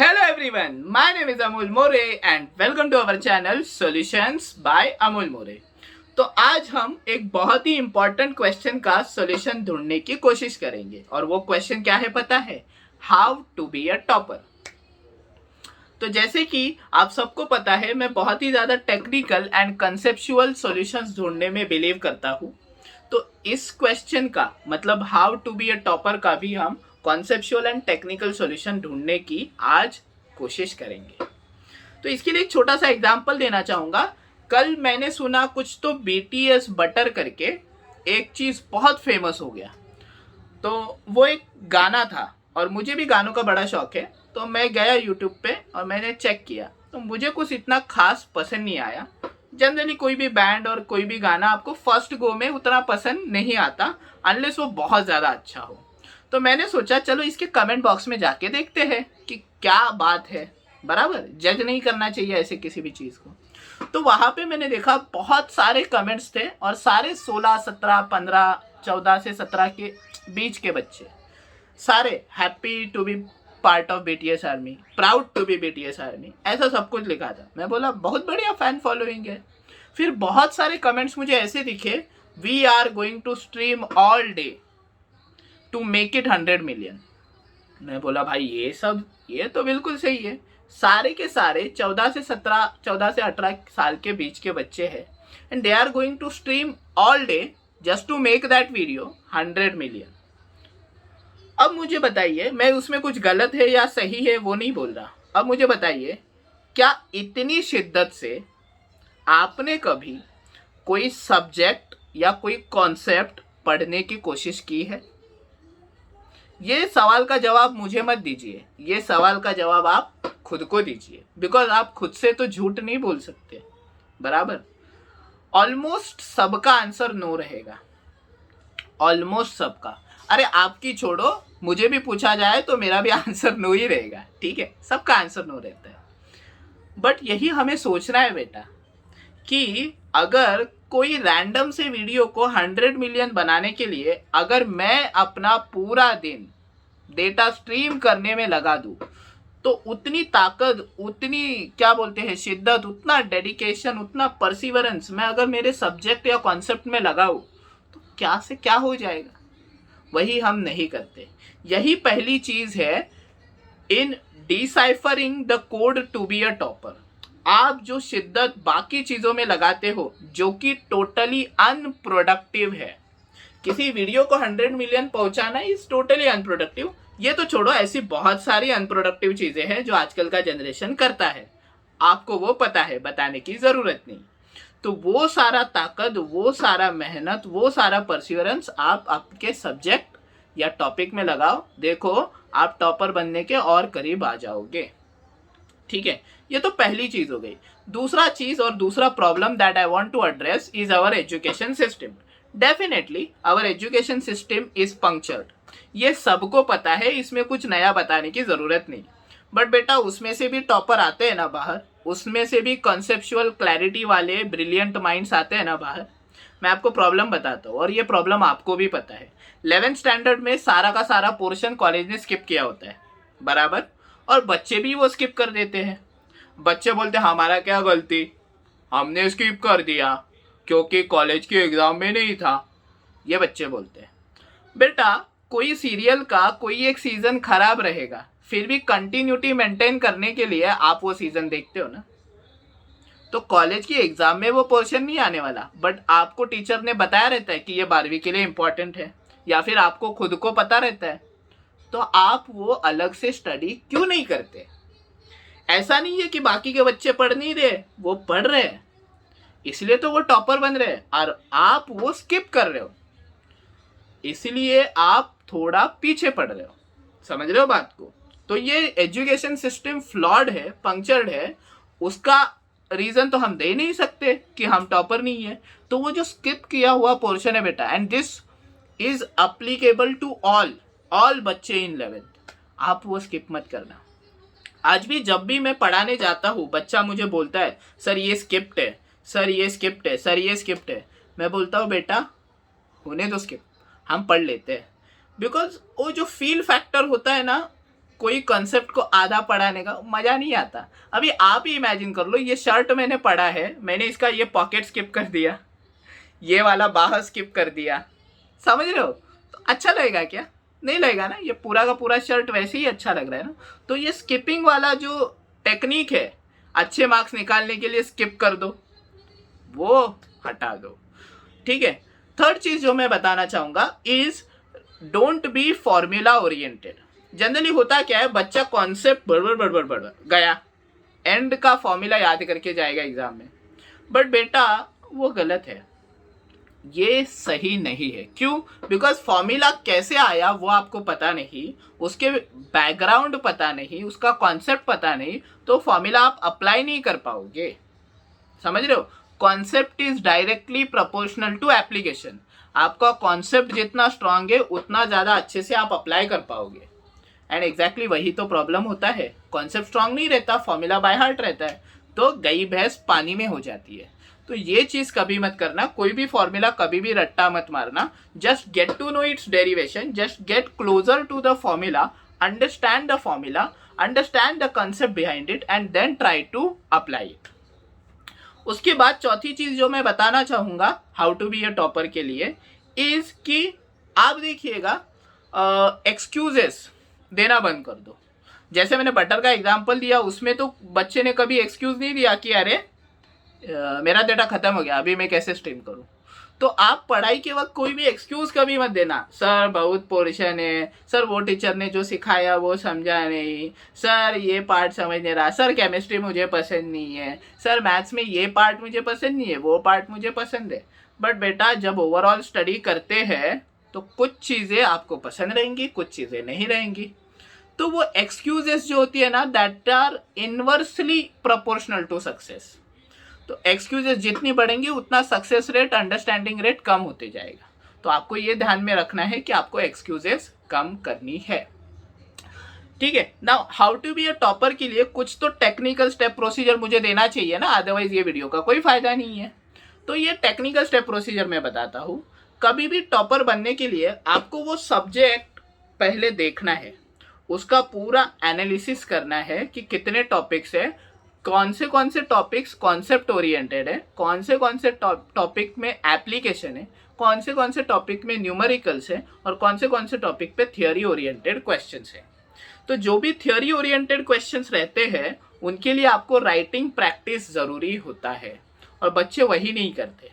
Hello everyone, my name is Amol More and welcome to our channel Solutions by Amol More। तो आज हम एक बहुत ही important question का सॉल्यूशन ढूंढने की कोशिश करेंगे और वो क्वेश्चन क्या है पता है? How to be a topper. तो जैसे कि आप सबको पता है मैं बहुत ही ज़्यादा टेक्निकल एंड कंसेप्चुअल सॉल्यूशंस ढूंढने में बिलीव करता हूँ। तो इस क्वेश्चन का मतलब how to be a topper का भी हम कॉन्सेप्चुअल एंड टेक्निकल सॉल्यूशन ढूंढने की आज कोशिश करेंगे। तो इसके लिए एक छोटा सा एग्जांपल देना चाहूँगा। कल मैंने सुना कुछ तो BTS बटर करके एक चीज़ बहुत फेमस हो गया। तो वो एक गाना था और मुझे भी गानों का बड़ा शौक है। तो मैं गया यूट्यूब पे और मैंने चेक किया तो मुझे कुछ इतना खास पसंद नहीं आया। जनरली कोई भी बैंड और कोई भी गाना आपको फर्स्ट गो में उतना पसंद नहीं आता अनलेस वो बहुत ज़्यादा अच्छा हो। तो मैंने सोचा चलो इसके कमेंट बॉक्स में जाके देखते हैं कि क्या बात है। बराबर जज नहीं करना चाहिए ऐसे किसी भी चीज़ को। तो वहाँ पे मैंने देखा बहुत सारे कमेंट्स थे और सारे 16, 17, 15, 14 से 17 के बीच के बच्चे सारे happy to be part of BTS army, proud to be BTS army, ऐसा सब कुछ लिखा था। मैं बोला बहुत बढ़िया फैन फॉलोइंग है। फिर बहुत सारे कमेंट्स मुझे ऐसे दिखे, we are going to stream all day to make it 100 million. मैं बोला भाई ये तो बिल्कुल सही है। सारे के सारे 14 से 18 साल के बीच के बच्चे हैं and they are going to stream all day just to make that video 100 million. अब मुझे बताइए, मैं उसमें कुछ गलत है या सही है वो नहीं बोल रहा। अब मुझे बताइए, क्या इतनी शिद्दत से आपने कभी कोई सब्जेक्ट या कोई कॉन्सेप्ट पढ़ने की कोशिश की है? ये सवाल का जवाब मुझे मत दीजिए, ये सवाल का जवाब आप खुद को दीजिए, बिकॉज आप खुद से तो झूठ नहीं बोल सकते। बराबर ऑलमोस्ट सबका आंसर नो रहेगा, ऑलमोस्ट सबका। अरे आपकी छोड़ो, मुझे भी पूछा जाए तो मेरा भी आंसर नो ही रहेगा। ठीक है, सबका आंसर नो रहता है। बट यही हमें सोचना है बेटा कि अगर कोई रैंडम से वीडियो को 100 मिलियन बनाने के लिए अगर मैं अपना पूरा दिन डेटा स्ट्रीम करने में लगा दूं तो उतनी ताकत, उतनी क्या बोलते हैं शिद्दत, उतना डेडिकेशन, उतना परसिवरेंस मैं अगर मेरे सब्जेक्ट या कॉन्सेप्ट में लगाऊं तो क्या से क्या हो जाएगा। वही हम नहीं करते। यही पहली चीज है in deciphering the code to be a topper. आप जो शिद्दत बाकी चीजों में लगाते हो जो कि टोटली अनप्रोडक्टिव है, किसी वीडियो को 100 मिलियन पहुंचाना इज टोटली अनप्रोडक्टिव। ये तो छोड़ो, ऐसी बहुत सारी अनप्रोडक्टिव चीजें हैं जो आजकल का जनरेशन करता है, आपको वो पता है, बताने की जरूरत नहीं। तो वो सारा ताकत, वो सारा मेहनत, वो सारा परसिवरेंस आप आपके सब्जेक्ट या टॉपिक में लगाओ, देखो आप टॉपर बनने के और करीब आ जाओगे। ठीक है, ये तो पहली चीज हो गई। दूसरा चीज और दूसरा problem that I want to address is our education system. Definitely our education system is punctured, ये सबको पता है, इसमें कुछ नया बताने की जरूरत नहीं। बट बेटा उसमें से भी टॉपर आते हैं ना बाहर, उसमें से भी कॉन्सेप्चुअल क्लैरिटी वाले ब्रिलियंट माइंड्स आते हैं ना बाहर। मैं आपको प्रॉब्लम बताता हूँ और ये प्रॉब्लम आपको भी पता है। 11th स्टैंडर्ड में सारा का सारा पोर्शन कॉलेज ने स्किप किया होता है, बराबर, और बच्चे भी वो स्किप कर देते हैं। बच्चे बोलते हैं हमारा क्या गलती, हमने स्किप कर दिया क्योंकि कॉलेज के एग्जाम में नहीं था। ये बच्चे बोलते हैं। बेटा कोई सीरियल का कोई एक सीजन खराब रहेगा, फिर भी कंटिन्यूटी मेंटेन करने के लिए आप वो सीजन देखते हो ना। तो कॉलेज की एग्जाम में वो पोर्शन नहीं आने वाला, बट आपको टीचर ने बताया रहता है कि ये 12वीं के लिए इंपॉर्टेंट है, या फिर आपको खुद को पता रहता है, तो आप वो अलग से स्टडी क्यों नहीं करते? ऐसा नहीं है कि बाकी के बच्चे पढ़ नहीं रहे, वो पढ़ रहे हैं, इसलिए तो वो टॉपर बन रहे हैं और आप वो स्किप कर रहे हो, इसलिए आप थोड़ा पीछे पड़ रहे हो। समझ रहे हो बात को? तो ये एजुकेशन सिस्टम फ्लॉड है, पंक्चर्ड है। उसका रीजन तो हम दे नहीं सकते कि हम टॉपर नहीं है। तो वो जो स्किप किया हुआ पोर्शन है बेटा, and this is applicable to all बच्चे इन 11th, आप वो स्किप मत करना। आज भी जब भी मैं पढ़ाने जाता हूँ, बच्चा मुझे बोलता है सर ये स्किप्ट है, सर ये स्किप्ट है, सर ये स्किप्ट है। मैं बोलता हूँ बेटा होने दो स्किप, हम पढ़ लेते हैं। बिकॉज वो जो फील फैक्टर होता है ना, कोई कॉन्सेप्ट को आधा पढ़ाने का मजा नहीं आता। अभी आप ही इमेजिन कर लो, ये शर्ट मैंने पढ़ा है, मैंने इसका ये पॉकेट स्किप कर दिया, ये वाला बाहर स्किप कर दिया, समझ रहे हो, तो अच्छा लगेगा क्या? नहीं लगेगा ना। ये पूरा का पूरा शर्ट वैसे ही अच्छा लग रहा है ना। तो ये स्किपिंग वाला जो टेक्निक है, अच्छे मार्क्स निकालने के लिए स्किप कर दो, वो हटा दो, ठीक है। थर्ड चीज जो मैं बताना चाहूंगा is don't be formula oriented. Generally होता क्या है, बच्चा कॉन्सेप्ट बड़बड़ गया, एंड का फॉर्मूला याद करके जाएगा एग्जाम में, बट बेटा वो गलत है, ये सही नहीं है। क्यों? बिकॉज फॉर्मूला कैसे आया वो आपको पता नहीं, उसके बैकग्राउंड पता नहीं, उसका कॉन्सेप्ट पता नहीं, तो फॉर्मूला आप अप्लाई नहीं कर पाओगे, समझ रहे हो। Concept is directly proportional to application. आपका कॉन्सेप्ट जितना स्ट्रांग है उतना ज़्यादा अच्छे से आप अप्लाई कर पाओगे, एंड एग्जैक्टली वही तो प्रॉब्लम होता है। कॉन्सेप्ट स्ट्रांग नहीं रहता, फॉर्मूला बाय हार्ट रहता है, तो गई भैंस पानी में हो जाती है। तो ये चीज़ कभी मत करना, कोई भी फॉर्मूला कभी भी रट्टा मत मारना। Just get to know its derivation, just get closer to the formula, understand the formula, understand the concept behind it, and then try to apply it. उसके बाद चौथी चीज जो मैं बताना चाहूंगा how to be a topper के लिए इज कि आप देखिएगा एक्सक्यूजेस देना बंद कर दो। जैसे मैंने बटर का एग्जांपल दिया, उसमें तो बच्चे ने कभी एक्सक्यूज नहीं दिया कि अरे मेरा डेटा खत्म हो गया, अभी मैं कैसे स्ट्रीम करूं। तो आप पढ़ाई के वक्त कोई भी एक्सक्यूज कभी मत देना, सर बहुत पोर्शन है, सर वो टीचर ने जो सिखाया वो समझा नहीं, सर ये पार्ट समझ नहीं रहा, सर केमिस्ट्री मुझे पसंद नहीं है, सर मैथ्स में ये पार्ट मुझे पसंद नहीं है, वो पार्ट मुझे पसंद है। बट बेटा जब ओवरऑल स्टडी करते हैं तो कुछ चीज़ें आपको पसंद रहेंगी, कुछ चीज़ें नहीं रहेंगी। तो वो एक्सक्यूजेस जो होती है ना, that are inversely proportional to success. तो एक्सक्यूजेस जितनी बढ़ेंगी उतना सक्सेस रेट, अंडरस्टैंडिंग रेट कम होते जाएगा। तो आपको ये ध्यान में रखना है कि आपको एक्सक्यूजेस कम करनी है, ठीक है। Now how to be a topper के लिए कुछ तो टेक्निकल स्टेप प्रोसीजर मुझे देना चाहिए ना, अदरवाइज ये वीडियो का कोई फायदा नहीं है। तो ये टेक्निकल स्टेप प्रोसीजर मैं बताता हूँ। कभी भी टॉपर बनने के लिए आपको वो सब्जेक्ट पहले देखना है, उसका पूरा एनालिसिस करना है कि कितने टॉपिक्स है, कौन से टॉपिक्स कॉन्सेप्ट ओरिएंटेड है, कौन से टॉपिक में एप्लीकेशन है, कौन से टॉपिक में न्यूमेरिकल्स है, और कौन से टॉपिक पे थियोरी ओरिएंटेड क्वेश्चंस है। तो जो भी थियोरी ओरिएंटेड क्वेश्चंस रहते हैं उनके लिए आपको राइटिंग प्रैक्टिस ज़रूरी होता है, और बच्चे वही नहीं करते,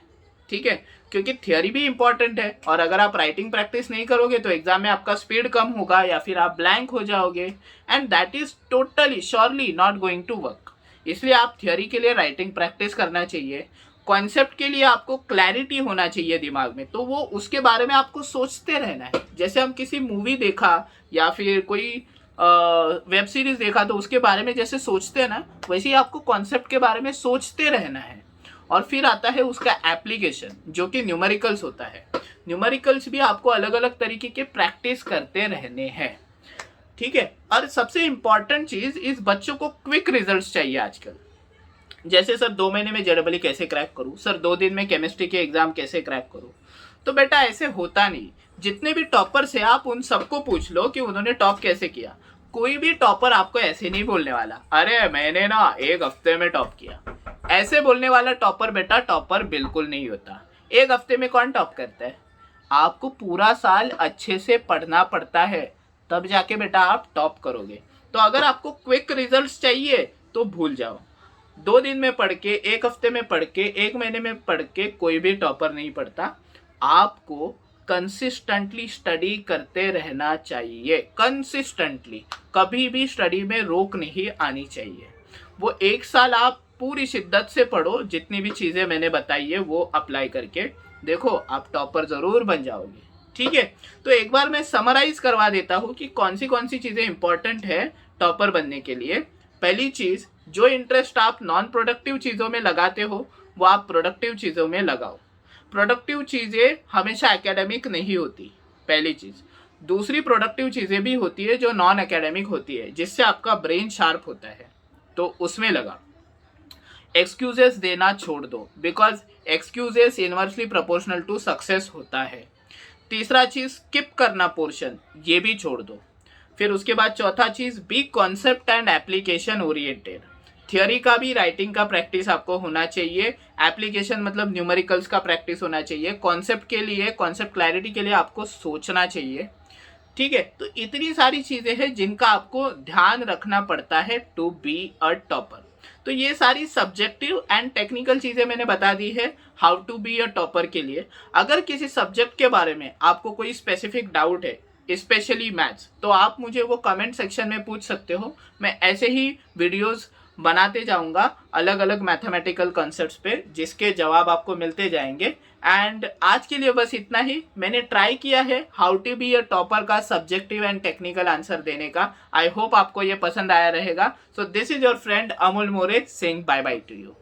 ठीक है, क्योंकि थियोरी भी इंपॉर्टेंट है, और अगर आप राइटिंग प्रैक्टिस नहीं करोगे तो एग्जाम में आपका स्पीड कम होगा या फिर आप ब्लैंक हो जाओगे, and that is totally surely not going to work. इसलिए आप थियोरी के लिए राइटिंग प्रैक्टिस करना चाहिए, कॉन्सेप्ट के लिए आपको क्लैरिटी होना चाहिए दिमाग में, तो वो उसके बारे में आपको सोचते रहना है। जैसे हम किसी मूवी देखा या फिर कोई वेब सीरीज देखा तो उसके बारे में जैसे सोचते हैं ना, वैसे ही आपको कॉन्सेप्ट के बारे में सोचते रहना है। और फिर आता है उसका एप्लीकेशन जो कि न्यूमेरिकल्स होता है। न्यूमेरिकल्स भी आपको अलग अलग तरीके के प्रैक्टिस करते रहने हैं, ठीक है। और सबसे इंपॉर्टेंट चीज, इस बच्चों को क्विक रिजल्ट्स चाहिए आजकल। जैसे सर 2 महीने में जेडबली कैसे क्रैक करूं, सर 2 दिन में केमिस्ट्री के एग्जाम कैसे क्रैक करूं। तो बेटा ऐसे होता नहीं। जितने भी टॉपर्स है आप उन सबको पूछ लो कि उन्होंने टॉप कैसे किया। कोई भी टॉपर आपको ऐसे नहीं बोलने वाला, अरे मैंने ना 1 हफ्ते में टॉप किया। ऐसे बोलने वाला टॉपर बेटा टॉपर बिल्कुल नहीं होता। 1 हफ्ते में कौन टॉप करता है? आपको पूरा साल अच्छे से पढ़ना पड़ता है, तब जाके बेटा आप टॉप करोगे। तो अगर आपको क्विक रिजल्ट्स चाहिए तो भूल जाओ। 2 दिन में पढ़ के, 1 हफ्ते में पढ़ के, 1 महीने में पढ़ के कोई भी टॉपर नहीं पढ़ता। आपको कंसिस्टेंटली स्टडी करते रहना चाहिए, कंसिस्टेंटली। कभी भी स्टडी में रोक नहीं आनी चाहिए। वो 1 साल आप पूरी शिद्दत से पढ़ो, जितनी भी चीज़ें मैंने बताई है वो अप्लाई करके देखो, आप टॉपर ज़रूर बन जाओगे, ठीक है। तो एक बार मैं समराइज करवा देता हूँ कि कौन सी चीज़ें इंपॉर्टेंट है टॉपर बनने के लिए। पहली चीज़, जो इंटरेस्ट आप नॉन प्रोडक्टिव चीज़ों में लगाते हो वो आप प्रोडक्टिव चीज़ों में लगाओ। प्रोडक्टिव चीज़ें हमेशा एकेडमिक नहीं होती, पहली चीज़। दूसरी, प्रोडक्टिव चीज़ें भी होती है जो नॉन एकेडमिक होती है, जिससे आपका ब्रेन शार्प होता है, तो उसमें लगा। एक्सक्यूजेस देना छोड़ दो, because excuses inversely proportional to success होता है। तीसरा चीज़, स्किप करना पोर्शन, ये भी छोड़ दो। फिर उसके बाद चौथा चीज़, be concept and application oriented. Theory का भी राइटिंग का प्रैक्टिस आपको होना चाहिए, एप्लीकेशन मतलब न्यूमेरिकल्स का प्रैक्टिस होना चाहिए, कॉन्सेप्ट के लिए, कॉन्सेप्ट क्लैरिटी के लिए आपको सोचना चाहिए। ठीक है, तो इतनी सारी चीजें हैं जिनका आपको ध्यान रखना पड़ता है टू बी अ टॉपर। तो ये सारी सब्जेक्टिव एंड टेक्निकल चीजें मैंने बता दी है how to be a topper के लिए। अगर किसी सब्जेक्ट के बारे में आपको कोई स्पेसिफिक डाउट है, स्पेशली मैथ्स, तो आप मुझे वो कमेंट सेक्शन में पूछ सकते हो। मैं ऐसे ही वीडियोस बनाते जाऊंगा अलग अलग मैथमेटिकल कॉन्सेप्ट्स पे, जिसके जवाब आपको मिलते जाएंगे। एंड आज के लिए बस इतना ही। मैंने ट्राई किया है how to be a topper का सब्जेक्टिव एंड टेक्निकल आंसर देने का। आई होप आपको ये पसंद आया रहेगा। So this is your friend Amol More saying bye bye to you.